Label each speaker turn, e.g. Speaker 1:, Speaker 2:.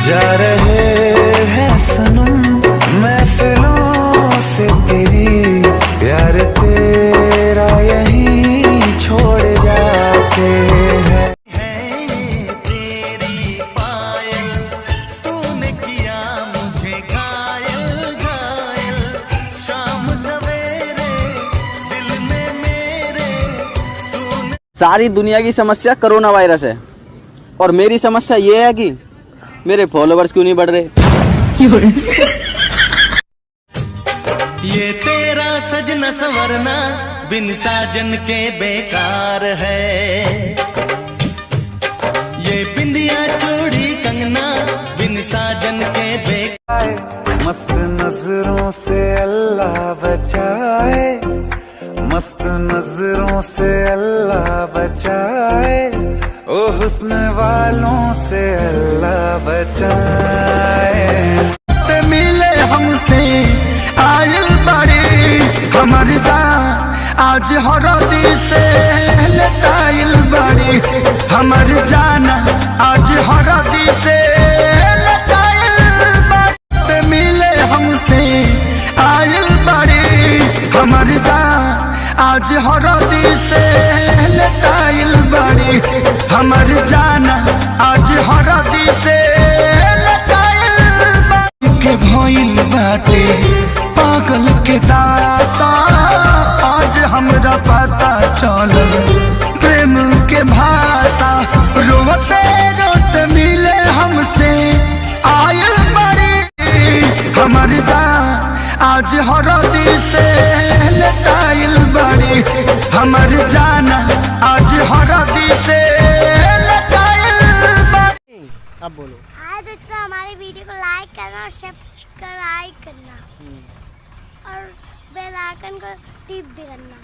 Speaker 1: जा रहे हैं सनम महफिलों से तेरी, प्यार तेरा यहीं छोड़ जाते हैं। तेरी पायल तूने किया मुझे घायल घायल, शाम सवेरे दिल में मेरे तूने।
Speaker 2: सारी दुनिया की समस्या कोरोना वायरस है और मेरी समस्या ये है कि मेरे फॉलोवर्स क्यों नहीं बढ़ रहे।
Speaker 3: ये तेरा सजना संवरना बिन साजन के बेकार है, ये बिंदिया चूड़ी कंगना बिन साजन के बेकार।
Speaker 1: मस्त नजरों से अल्लाह बचाए, मस्त नजरों से अल्लाह बचाए, ओ हुस्न वालों से अल्लाह बचाए।
Speaker 4: मिले हमसे आयल बड़ी हमर जान आज हरदी से लताइल बड़ी, हमर जान आज हरदी से लताइल बड़ी। मिले हमसे आयल बड़ी हमर जान आज हरदी से लताइल बड़ी, हमर जान आज हरदी से लताइल बड़ी। के भइल बाटे पागल के दासा, आज हमरा पता चलल प्रेम के भाषा। रोते रोते मिले हमसे आयल बड़ी, हमर जान आज हरदी से लताइल बड़ी, हमर जान आज हरदी से लताइल बड़ी।
Speaker 2: अब बोलो।
Speaker 5: हाय दोस्तों, हमारे वीडियो को लाइक करना और सब्सक्राइब करना और बेल आइकन को टिप भी करना।